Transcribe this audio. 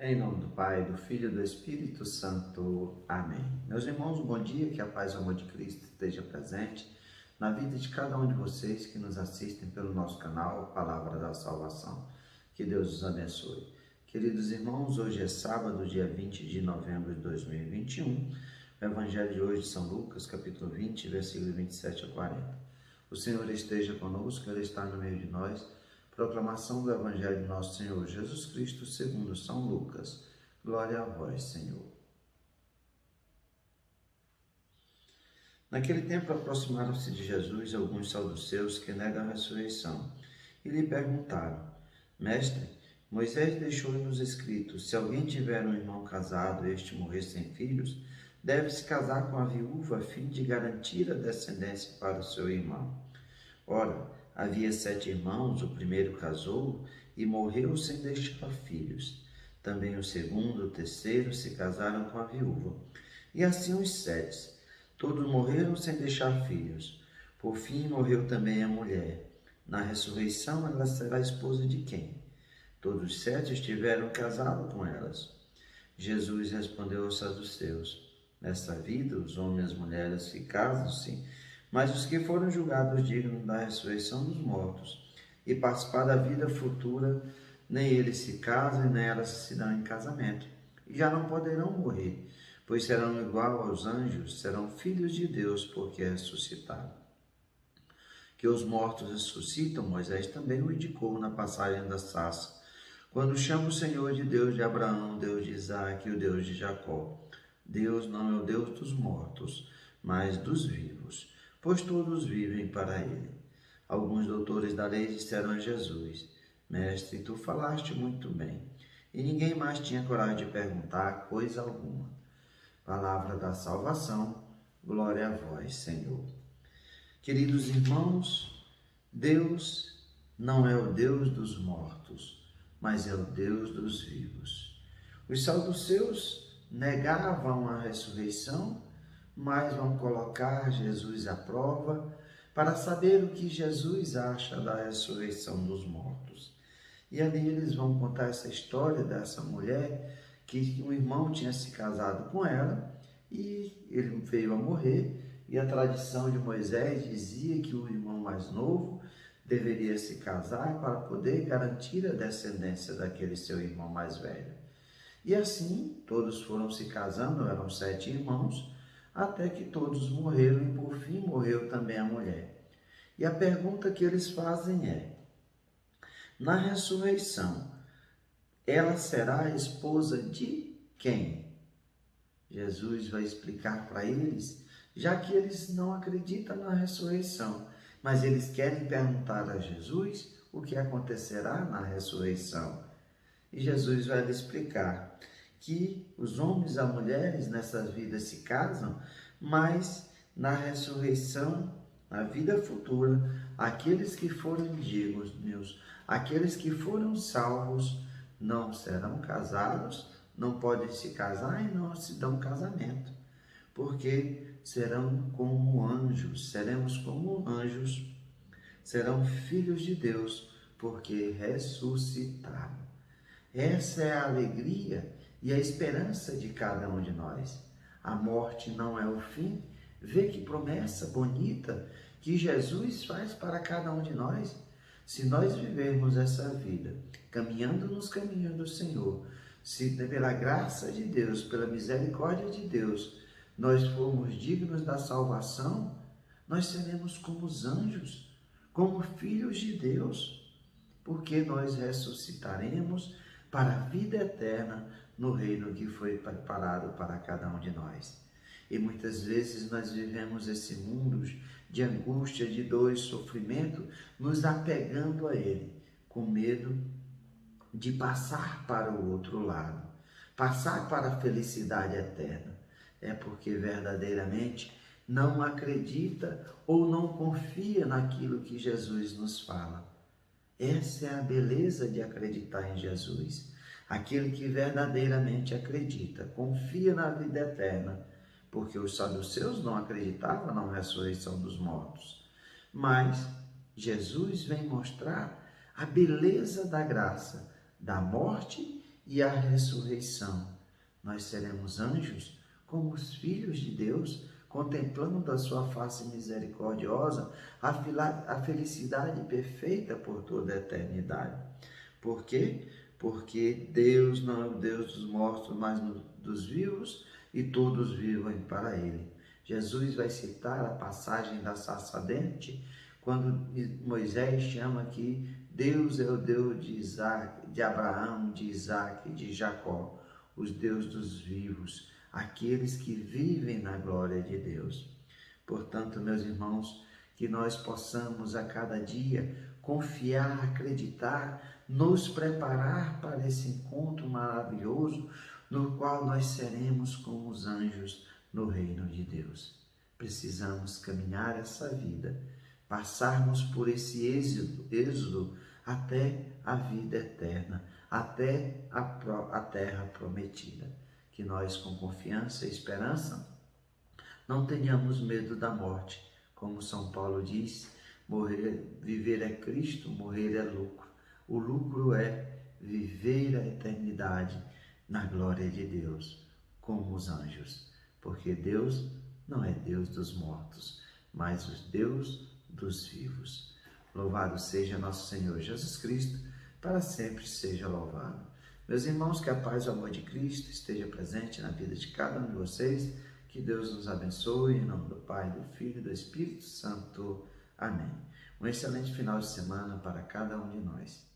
Em nome do Pai, do Filho e do Espírito Santo. Amém. Meus irmãos, bom dia, que a paz e o amor de Cristo esteja presente na vida de cada um de vocês que nos assistem pelo nosso canal Palavra da Salvação. Que Deus os abençoe. Queridos irmãos, hoje é sábado, dia 20 de novembro de 2021. O Evangelho de hoje de São Lucas, capítulo 20, versículo 27 a 40. O Senhor esteja conosco, Ele está no meio de nós. Proclamação do Evangelho de nosso Senhor Jesus Cristo, segundo São Lucas. Glória a vós, Senhor. Naquele tempo aproximaram-se de Jesus alguns saduceus que negam a ressurreição e lhe perguntaram: Mestre, Moisés deixou-nos escrito: se alguém tiver um irmão casado e este morrer sem filhos, deve-se casar com a viúva a fim de garantir a descendência para o seu irmão. Ora, havia 7 irmãos, o primeiro casou e morreu sem deixar filhos. Também o segundo e o terceiro se casaram com a viúva. E assim os 7. Todos morreram sem deixar filhos. Por fim morreu também a mulher. Na ressurreição ela será esposa de quem? Todos os 7 estiveram casados com elas. Jesus respondeu aos saduceus: Nesta vida os homens e as mulheres se casam-se, mas os que foram julgados dignos da ressurreição dos mortos e participar da vida futura, nem eles se casam, nem elas se dão em casamento, e já não poderão morrer, pois serão igual aos anjos, serão filhos de Deus, porque ressuscitaram. Que os mortos ressuscitam, Moisés também o indicou na passagem da sarça, quando chama o Senhor de Deus de Abraão, Deus de Isaque e o Deus de Jacó. Deus não é o Deus dos mortos, mas dos vivos, pois todos vivem para ele. Alguns doutores da lei disseram a Jesus: Mestre, tu falaste muito bem. E ninguém mais tinha coragem de perguntar coisa alguma. Palavra da salvação, glória a vós, Senhor. Queridos irmãos, Deus não é o Deus dos mortos, mas é o Deus dos vivos. Os saduceus negavam a ressurreição, mas vão colocar Jesus à prova para saber o que Jesus acha da ressurreição dos mortos. E ali eles vão contar essa história dessa mulher que um irmão tinha se casado com ela e ele veio a morrer, e a tradição de Moisés dizia que o irmão mais novo deveria se casar para poder garantir a descendência daquele seu irmão mais velho. E assim todos foram se casando, eram 7 irmãos, até que todos morreram e por fim morreu também a mulher. E a pergunta que eles fazem é: na ressurreição, ela será a esposa de quem? Jesus vai explicar para eles, já que eles não acreditam na ressurreição, mas eles querem perguntar a Jesus o que acontecerá na ressurreição. E Jesus vai lhe explicar que os homens e as mulheres nessas vidas se casam, mas na ressurreição, na vida futura, aqueles que forem dignos, aqueles que foram salvos, não serão casados, não podem se casar e não se dão casamento, porque serão como anjos, seremos como anjos, serão filhos de Deus, porque ressuscitaram. Essa é a alegria e a esperança de cada um de nós. A morte não é o fim. Vê que promessa bonita que Jesus faz para cada um de nós. Se nós vivermos essa vida caminhando nos caminhos do Senhor, se pela graça de Deus, pela misericórdia de Deus, nós formos dignos da salvação, nós seremos como os anjos, como filhos de Deus, porque nós ressuscitaremos para a vida eterna no reino que foi preparado para cada um de nós. E muitas vezes nós vivemos esse mundo de angústia, de dor e sofrimento, nos apegando a ele, com medo de passar para o outro lado, passar para a felicidade eterna. É porque verdadeiramente não acredita ou não confia naquilo que Jesus nos fala. Essa é a beleza de acreditar em Jesus. Aquele que verdadeiramente acredita, confia na vida eterna, porque os saduceus não acreditavam na ressurreição dos mortos. Mas Jesus vem mostrar a beleza da graça, da morte e a ressurreição. Nós seremos anjos como os filhos de Deus, contemplando a sua face misericordiosa, a felicidade perfeita por toda a eternidade. Por quê? Porque Deus não é o Deus dos mortos, mas dos vivos, e todos vivem para Ele. Jesus vai citar a passagem da sarça ardente, quando Moisés chama que Deus é o Deus de Isaac, de Abraão, de Isaac e de Jacó, os deuses dos vivos, aqueles que vivem na glória de Deus. Portanto, meus irmãos, que nós possamos a cada dia confiar, acreditar, nos preparar para esse encontro maravilhoso no qual nós seremos como os anjos no reino de Deus. Precisamos caminhar essa vida, passarmos por esse êxodo até a vida eterna, até a terra prometida. Que nós, com confiança e esperança, não tenhamos medo da morte. Como São Paulo diz, viver é Cristo, morrer é lucro. O lucro é viver a eternidade na glória de Deus, como os anjos. Porque Deus não é Deus dos mortos, mas o Deus dos vivos. Louvado seja nosso Senhor Jesus Cristo, para sempre seja louvado. Meus irmãos, que a paz e o amor de Cristo esteja presente na vida de cada um de vocês. Que Deus nos abençoe, em nome do Pai, do Filho e do Espírito Santo. Amém. Um excelente final de semana para cada um de nós.